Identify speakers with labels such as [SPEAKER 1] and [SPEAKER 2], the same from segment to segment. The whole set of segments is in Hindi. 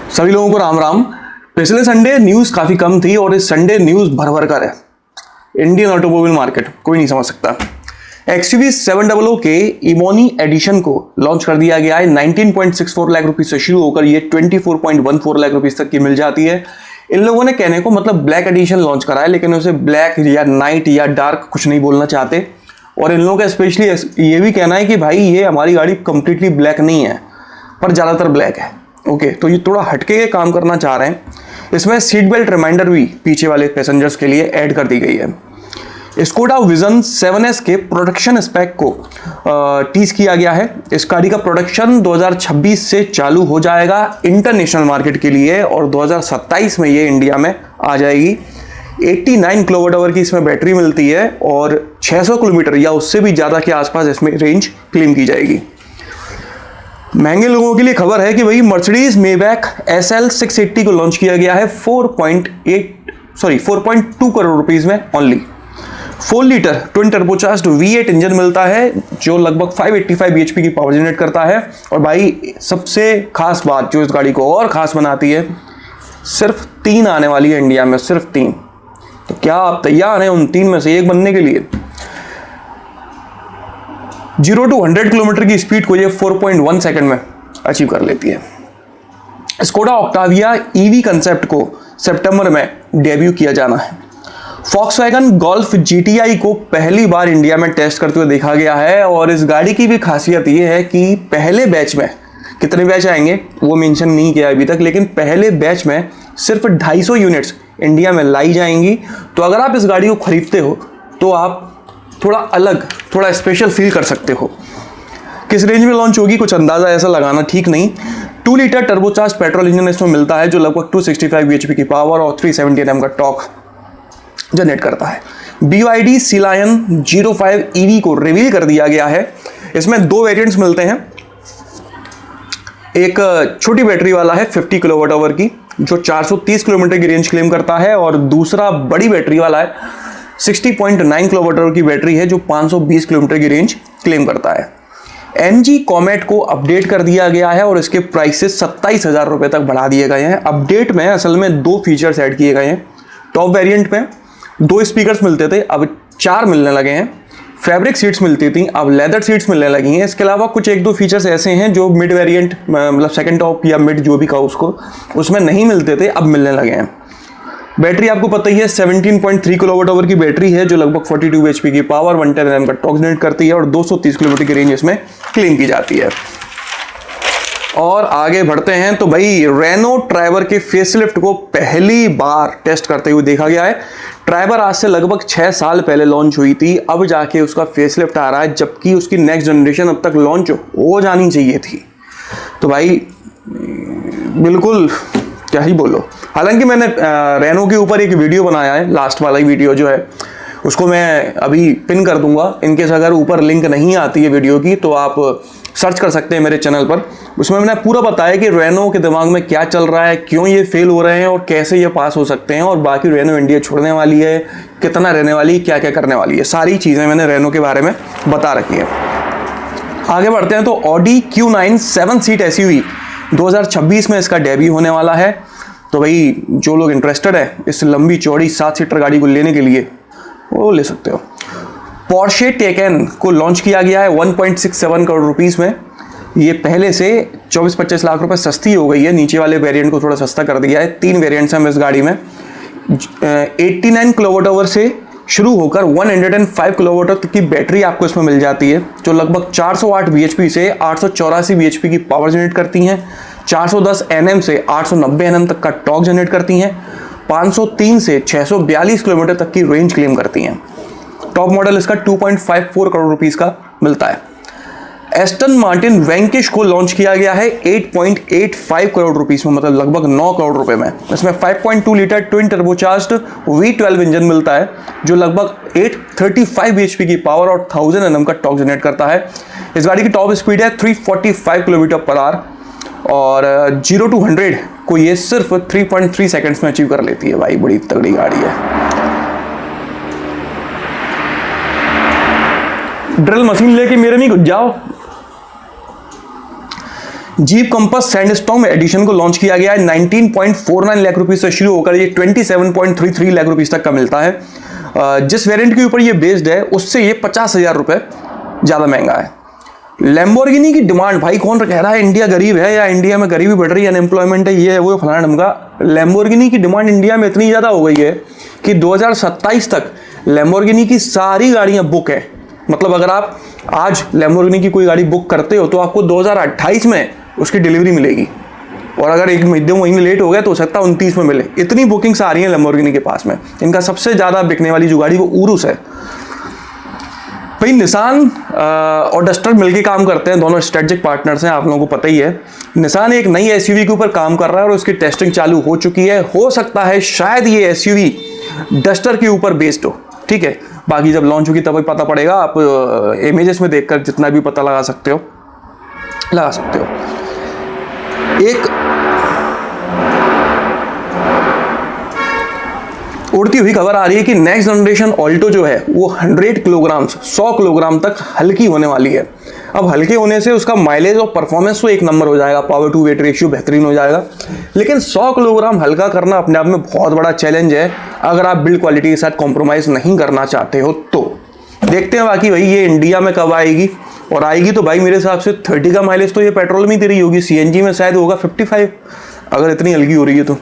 [SPEAKER 1] सभी लोगों को राम राम। पिछले संडे न्यूज़ काफ़ी कम थी और इस संडे न्यूज़ भर भर कर है। इंडियन ऑटोमोबाइल मार्केट कोई नहीं समझ सकता। XUV 700 के इमोनी एडिशन को लॉन्च कर दिया गया है। 19.64 लाख रुपीस से शुरू होकर ये 24.14 लाख रुपीस तक की मिल जाती है। इन लोगों ने कहने को मतलब ब्लैक एडिशन लॉन्च करा है, लेकिन उसे ब्लैक या नाइट या डार्क कुछ नहीं बोलना चाहते। और इन लोगों का स्पेशली ये भी कहना है कि भाई ये हमारी गाड़ी कंप्लीटली ब्लैक नहीं है, पर ज़्यादातर ब्लैक है। ओके, तो ये थोड़ा हटके काम करना चाह रहे हैं। इसमें सीट बेल्ट रिमाइंडर भी पीछे वाले पैसेंजर्स के लिए ऐड कर दी गई है। स्कोडा विजन 7S के प्रोडक्शन स्पेक को टीज किया गया है। इस गाड़ी का प्रोडक्शन 2026 से चालू हो जाएगा इंटरनेशनल मार्केट के लिए और 2027 में ये इंडिया में आ जाएगी। 89 kWh की इसमें बैटरी मिलती है और 600 किलोमीटर या उससे भी ज़्यादा के आसपास इसमें रेंज क्लेम की जाएगी। महंगे लोगों के लिए खबर है कि भाई मर्सिडीज मेबैक SL 680 को लॉन्च किया गया है 4.2 करोड़ रुपीस में only. 4 litre twin turbocharged V8 engine मिलता है जो लगभग 585 bhp की पावर जनरेट करता है। और भाई सबसे खास बात जो इस गाड़ी को और खास बनाती है, सिर्फ 3 आने वाली है इंडिया में, सिर्फ 3। तो क्या आप तैयार हैं उन 3 में से एक बनने के लिए? 0 to 100 किलोमीटर की स्पीड को ये 4.1 सेकंड में अचीव कर लेती है। स्कोडा ऑक्टाविया EV कंसेप्ट को सितंबर में डेब्यू किया जाना है। फॉक्सवैगन गोल्फ GTI को पहली बार इंडिया में टेस्ट करते हुए देखा गया है और इस गाड़ी की भी खासियत ये है कि पहले बैच में, कितने बैच आएंगे वो मेंशन नहीं किया अभी तक, लेकिन पहले बैच में सिर्फ 250 यूनिट्स इंडिया में लाई जाएंगी। तो अगर आप इस गाड़ी को खरीदते हो तो आप थोड़ा अलग, थोड़ा स्पेशल फील कर सकते हो। किस रेंज में लॉन्च होगी कुछ अंदाज़ा ऐसा लगाना ठीक नहीं। 2 लीटर टर्बोचार्ज पेट्रोल इंजन इसमें मिलता है जो लगभग 265 bhp की पावर और 370 Nm का टॉर्क जनरेट करता है। BYD Sea Lion 05 EV को रिवील कर दिया गया है। इसमें 2 वेरिएंट्स मिलते हैं। एक छोटी बैटरी वाला है 50 kWh की जो 430 किलोमीटर की रेंज क्लेम करता है और दूसरा बड़ी बैटरी वाला है 60.9 kWh की बैटरी है जो 520 किलोमीटर की रेंज क्लेम करता है। MG कॉमेट को अपडेट कर दिया गया है और इसके प्राइसेस 27,000 रुपये तक बढ़ा दिए गए हैं। अपडेट में असल में 2 फीचर्स ऐड किए गए हैं। टॉप वेरिएंट में 2 स्पीकर्स मिलते थे, अब 4 मिलने लगे हैं। फैब्रिक सीट्स मिलती थी, अब लेदर सीट्स मिलने लगी हैं। इसके अलावा कुछ 1-2 फीचर्स ऐसे हैं जो मिड वेरिएंट मतलब सेकंड टॉप या मिड जो भी कहो उसको, उसमें नहीं मिलते थे, अब मिलने लगे हैं। बैटरी आपको पता ही है 17.3 kWh की बैटरी है जो लगभग 42 bhp की पावर 110 Nm का टॉर्क जनरेट करती है और 230 किलोमीटर की रेंज इसमें क्लेम की जाती है। और आगे बढ़ते हैं तो भाई रेनो ट्राइबर के फेसलिफ्ट को पहली बार टेस्ट करते हुए देखा गया है। ट्राइबर आज से लगभग 6 साल पहले लॉन्च हुई थी, अब जाके उसका फेसलिफ्ट आ रहा है, जबकि उसकी नेक्स्ट जनरेशन अब तक लॉन्च हो जानी चाहिए थी। तो भाई बिल्कुल क्या ही बोलो। हालांकि मैंने रेनो के ऊपर एक वीडियो बनाया है, लास्ट वाला ही वीडियो जो है उसको मैं अभी पिन कर दूंगा। इनकेस अगर ऊपर लिंक नहीं आती है वीडियो की तो आप सर्च कर सकते हैं मेरे चैनल पर। उसमें मैंने पूरा बताया कि रेनो के दिमाग में क्या चल रहा है, क्यों ये फेल हो रहे हैं और कैसे ये पास हो सकते हैं, और बाकी रेनो इंडिया छोड़ने वाली है, कितना रहने वाली है, क्या क्या करने वाली है, सारी चीज़ें मैंने रेनो के बारे में बता रखी है। आगे बढ़ते हैं तो ऑडी Q9 7 सीट SUV 2026 में इसका डेब्यू होने वाला है। तो भाई जो लोग इंटरेस्टेड है इस लंबी चौड़ी 7 सीटर गाड़ी को लेने के लिए वो ले सकते हो। पोर्शे टेकन को लॉन्च किया गया है 1.67 करोड़ रुपीस में। ये पहले से 24-25 लाख रुपए सस्ती हो गई है। नीचे वाले वेरिएंट को थोड़ा सस्ता कर दिया है। 3 वेरिएंट्स हैं इस गाड़ी में। 89 kWh से शुरू होकर 105 kWh तक की बैटरी आपको इसमें मिल जाती है जो लगभग 408 bhp से 884 bhp की पावर जनरेट करती हैं। 410 Nm से 890 Nm तक का टॉर्क जनरेट करती हैं। 503 से 642 किलोमीटर तक की रेंज क्लेम करती हैं। टॉप मॉडल इसका 2.54 करोड़ रुपीस का मिलता है। एस्टन मार्टिन वैंकिश को लॉन्च किया गया है 8.85 करोड़ रुपीस में, मतलब लगभग 9 करोड़ रुपए में। इसमें 5.2 litre twin turbocharged V12 engine मिलता है जो लगभग 835 bhp की पावर और 1000 Nm का टॉर्क जनरेट करता है। इस गाड़ी की टॉप स्पीड है 345 km/h और 0 to 100 को ये सिर्फ 3.3 सेकंड्स में अचीव कर लेती है। भाई बड़ी तगड़ी गाड़ी है। ड्रिल मशीन लेके मेरे नहीं घुस जाओ। जीप कंपास सैंडस्टॉर्म एडिशन को लॉन्च किया गया है। 19.49 लाख रुपीस से शुरू होकर ये 27.33 लाख रुपीस तक का मिलता है। जिस वेरिएंट के ऊपर ये बेस्ड है उससे ये 50,000 रुपए ज़्यादा महंगा है। लैम्बोर्गिनी की डिमांड, भाई कौन कह रहा है इंडिया गरीब है या इंडिया में गरीबी बढ़ रही है, अनएम्प्लॉयमेंट है, ये है वो फलाना ढमका। लैम्बोर्गिनी की डिमांड इंडिया में इतनी ज़्यादा हो गई है कि 2027 तक लैम्बोर्गिनी की सारी गाड़ियाँ बुक हैं। मतलब अगर आप आज लैम्बोर्गिनी की कोई गाड़ी बुक करते हो तो आपको 2028 में उसकी डिलीवरी मिलेगी, और अगर एक महीने लेट हो गया तो हो सकता है 29 में मिले। इतनी बुकिंग्स आ रही हैं लैम्बोर्गिनी के पास में। इनका सबसे ज़्यादा बिकने वाली जो गाड़ी वो उरुस है। भाई निसान और डस्टर मिलके काम करते हैं, दोनों स्ट्रेटेजिक पार्टनर्स हैं, आप लोगों को पता ही है। निसान एक नई एसयूवी के ऊपर काम कर रहा है और उसकी टेस्टिंग चालू हो चुकी है। हो सकता है शायद ये एसयूवी डस्टर के ऊपर बेस्ड हो, ठीक है। बाकी जब लॉन्च होगी तभी पता पड़ेगा। आप इमेजेस में देखकर जितना भी पता लगा सकते हो। एक उड़ती हुई खबर आ रही है कि नेक्स्ट जनरेशन ऑल्टो जो है वो 100 किलोग्राम तक हल्की होने वाली है। अब हल्के होने से उसका माइलेज और परफॉर्मेंस तो एक नंबर हो जाएगा, पावर टू वेट रेशियो बेहतरीन हो जाएगा। लेकिन 100 किलोग्राम हल्का करना अपने आप में बहुत बड़ा चैलेंज है, अगर आप बिल्ड क्वालिटी के साथ कॉम्प्रोमाइज़ नहीं करना चाहते हो तो। देखते हैं बाकी भाई ये इंडिया में कब आएगी, और आएगी तो भाई मेरे हिसाब से 30 का माइलेज तो ये पेट्रोल में ही दे रही होगी, सीएनजी में शायद होगा 55, अगर इतनी हल्की हो रही है तो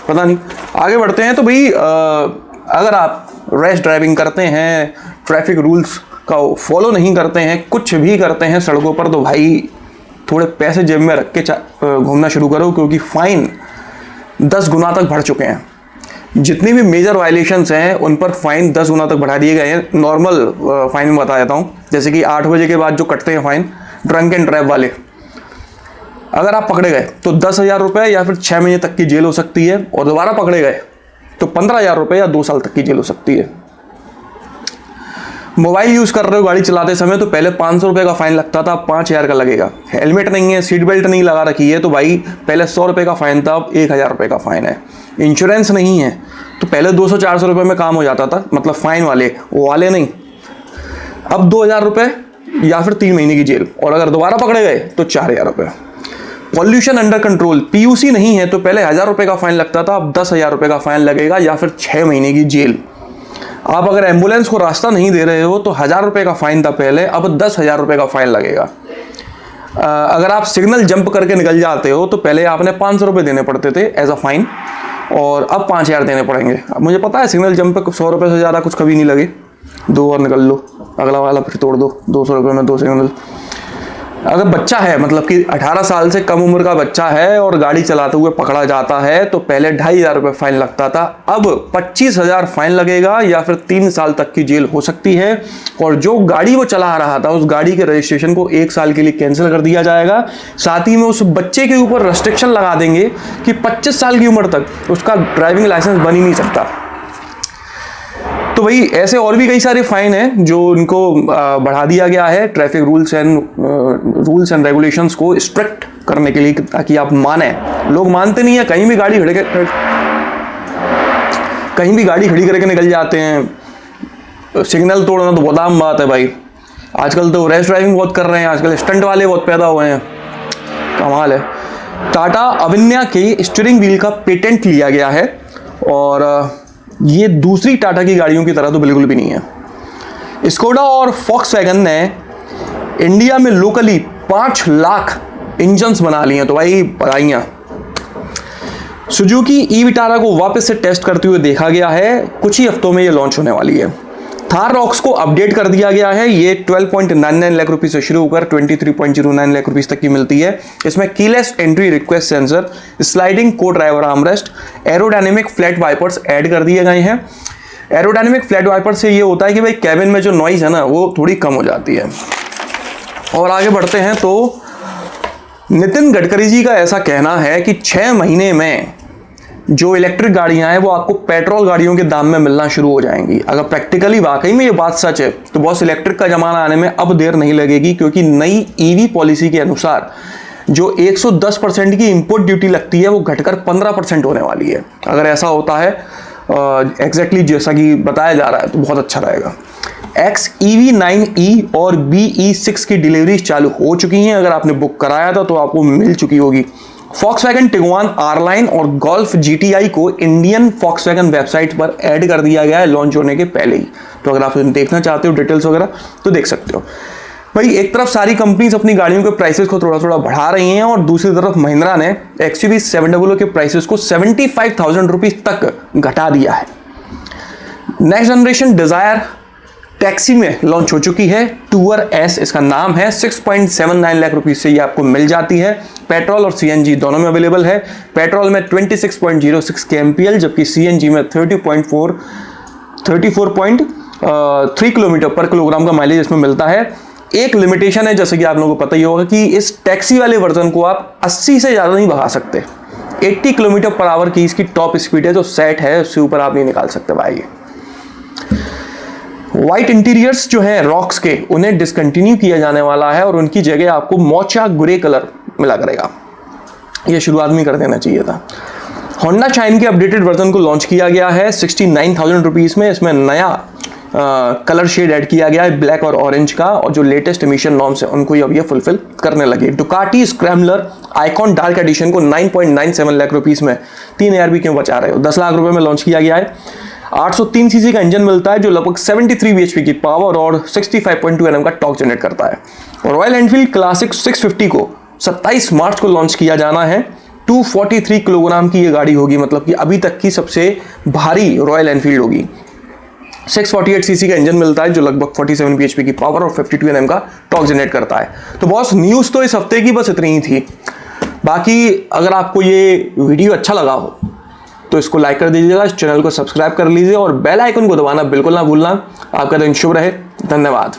[SPEAKER 1] पता नहीं। आगे बढ़ते हैं। तो भाई अगर आप रैश ड्राइविंग करते हैं, ट्रैफिक रूल्स का फॉलो नहीं करते हैं, कुछ भी करते हैं सड़कों पर, तो भाई थोड़े पैसे जेब में रख के घूमना शुरू करो, क्योंकि फ़ाइन 10 गुना तक बढ़ चुके हैं। जितनी भी मेजर वायलेशंस हैं उन पर फाइन 10 गुना तक बढ़ा दिए गए हैं। नॉर्मल फाइन में बता देता हूँ, जैसे कि 8 बजे के बाद जो कटते हैं फाइन ड्रंक एंड ड्राइव वाले, अगर आप पकड़े गए तो 10,000 रुपये या फिर 6 महीने तक की जेल हो सकती है, और दोबारा पकड़े गए तो 15,000 रुपये या 2 साल तक की जेल हो सकती है। मोबाइल यूज़ कर रहे हो गाड़ी चलाते समय तो पहले 500 रुपये का फाइन लगता था, अब 5,000 का लगेगा। हेलमेट नहीं है, सीट बेल्ट नहीं लगा रखी है तो भाई पहले 100 रुपये का फाइन था, अब 1,000 रुपये का फाइन है। इंश्योरेंस नहीं है तो पहले 200-400 रुपये में काम हो जाता था, मतलब फाइन वाले, वो वाले नहीं। अब 2,000 रुपये या फिर 3 महीने की जेल, और अगर दोबारा पकड़े गए तो 4,000 रुपये। पॉल्यूशन अंडर कंट्रोल, पीयूसी नहीं है तो पहले 1,000 रुपये का फाइन लगता था, अब 10,000 रुपये का फाइन लगेगा या फिर 6 महीने की जेल। आप अगर एम्बुलेंस को रास्ता नहीं दे रहे हो तो 1,000 रुपये का फाइन था पहले, अब 10,000 रुपये का फाइन लगेगा। अगर आप सिग्नल जंप करके निकल जाते हो तो पहले आपने 500 रुपये देने पड़ते थे एज अ फाइन, और अब 5,000 देने पड़ेंगे। अब मुझे पता है सिग्नल जंप पे 100 रुपये से ज़्यादा कुछ कभी नहीं लगे, 2 और निकल लो, अगला वाला फिर तोड़ दो, 200 रुपये में 2 सिग्नल। अगर बच्चा है, मतलब कि 18 साल से कम उम्र का बच्चा है और गाड़ी चलाते हुए पकड़ा जाता है तो पहले 2,500 रुपये फाइन लगता था, अब 25,000 फाइन लगेगा या फिर 3 साल तक की जेल हो सकती है। और जो गाड़ी वो चला रहा था उस गाड़ी के रजिस्ट्रेशन को 1 साल के लिए कैंसिल कर दिया जाएगा। साथ ही में उस बच्चे के ऊपर रेस्ट्रिक्शन लगा देंगे कि 25 साल की उम्र तक उसका ड्राइविंग लाइसेंस बन ही नहीं सकता। तो भाई ऐसे और भी कई सारे फाइन हैं जो इनको बढ़ा दिया गया है ट्रैफिक रूल्स एंड रेगुलेशंस को स्ट्रिक्ट करने के लिए, ताकि आप माने। लोग मानते नहीं है, कहीं भी गाड़ी खड़ी करके निकल जाते हैं। सिग्नल तोड़ना तो बहुत आम बात है भाई। आजकल तो रैश ड्राइविंग बहुत कर रहे हैं, आजकल स्टंट वाले बहुत पैदा हुए हैं, कमाल है। टाटा अविन्या के स्टीयरिंग व्हील का पेटेंट लिया गया है, और ये दूसरी टाटा की गाड़ियों की तरह तो बिल्कुल भी नहीं है। स्कोडा और फॉक्सवैगन ने इंडिया में लोकली 5 लाख इंजन्स बना लिए हैं, तो भाई बधाइयाँ। सुजुकी ई विटारा को वापस से टेस्ट करते हुए देखा गया है, कुछ ही हफ्तों में ये लॉन्च होने वाली है। थार रॉक्स को अपडेट कर दिया गया है, ये 12.99 लाख रुपए से शुरू होकर 23.09 लाख रुपए तक की मिलती है। इसमें keyless entry request sensor, sliding co driver armrest, aerodynamic flat wipers add कर दिए गए हैं। एरोडायनेमिक फ्लैट वाइपर से ये होता है कि भाई कैबिन में जो नॉइज है ना वो थोड़ी कम हो जाती है। और आगे बढ़ते हैं तो नितिन गडकरी जी का ऐसा कहना है कि 6 महीने में जो इलेक्ट्रिक गाड़ियां हैं वो आपको पेट्रोल गाड़ियों के दाम में मिलना शुरू हो जाएंगी। अगर प्रैक्टिकली वाकई में ये बात सच है तो बॉस इलेक्ट्रिक का जमाना आने में अब देर नहीं लगेगी, क्योंकि नई ईवी पॉलिसी के अनुसार जो 110% की इंपोर्ट ड्यूटी लगती है वो घटकर 15% होने वाली है। अगर ऐसा होता है एग्जैक्टली जैसा कि बताया जा रहा है तो बहुत अच्छा रहेगा। XEV9e और BE6 की डिलीवरीज चालू हो चुकी हैं। अगर आपने बुक कराया था तो आपको मिल चुकी होगी। Volkswagen Tiguan R-Line और Golf GTI को इंडियन Volkswagen वेबसाइट पर ऐड कर दिया गया है लॉन्च होने के पहले ही। तो अगर आप देखना चाहते हो डिटेल्स वगैरह तो देख सकते हो। भाई एक तरफ सारी कंपनीज अपनी गाड़ियों के प्राइसेस को थोड़ा थोड़ा बढ़ा रही हैं और दूसरी तरफ महिंद्रा ने XUV700 के प्राइसेस को 75,000 रुपीज तक घटा दिया है। नेक्स्ट जनरेशन डिजायर टैक्सी में लॉन्च हो चुकी है। टूर एस इसका नाम है। 6.79 लाख रुपीस से ये आपको मिल जाती है। पेट्रोल और सीएनजी दोनों में अवेलेबल है। पेट्रोल में 26.06 kmpl जबकि सीएनजी में 34.3 किलोमीटर पर किलोग्राम का माइलेज इसमें मिलता है। एक लिमिटेशन है, जैसे कि आप लोगों को पता ही होगा कि इस टैक्सी वाले वर्जन को आप 80 से ज़्यादा नहीं भगा सकते। 80 किलोमीटर पर आवर की इसकी टॉप स्पीड है जो सेट है, उससे ऊपर आप नहीं निकाल सकते भाई। व्हाइट इंटीरियर्स जो है रॉक्स के, उन्हें डिसकंटिन्यू किया जाने वाला है और उनकी जगह आपको मोचा ग्रे कलर मिला करेगा। ये शुरुआत में कर देना चाहिए था। होंडा शाइन के अपडेटेड वर्जन को लॉन्च किया गया है 69,000 रुपीज़ में। इसमें नया कलर शेड ऐड किया गया है ब्लैक और ऑरेंज का, और जो लेटेस्ट एमिशन नॉर्म्स है उनको अब ये फुलफिल करने लगे। Ducati scrambler icon dark edition को 9.97 लाख रुपीज़ में 3 ARB क्यों बचा रहे हो, 10 लाख रुपए में लॉन्च किया गया है। 803 सीसी का इंजन मिलता है जो लगभग 73 bhp की पावर और 65.2 Nm का टॉर्क जनरेट करता है। रॉयल एनफील्ड क्लासिक 650 को 27 मार्च को लॉन्च किया जाना है। 243 किलोग्राम की ये गाड़ी होगी, मतलब कि अभी तक की सबसे भारी रॉयल एनफील्ड होगी। 648 सीसी का इंजन मिलता है जो लगभग 47 bhp की पावर और 52 Nm का टॉर्क जनरेट करता है। तो बॉस न्यूज़ तो इस हफ्ते की बस इतनी ही थी। बाकी अगर आपको ये वीडियो अच्छा लगा हो तो इसको लाइक कर दीजिएगा, इस चैनल को सब्सक्राइब कर लीजिए और बेल आइकन को दबाना बिल्कुल ना भूलना। आपका दिन शुभ रहे। धन्यवाद।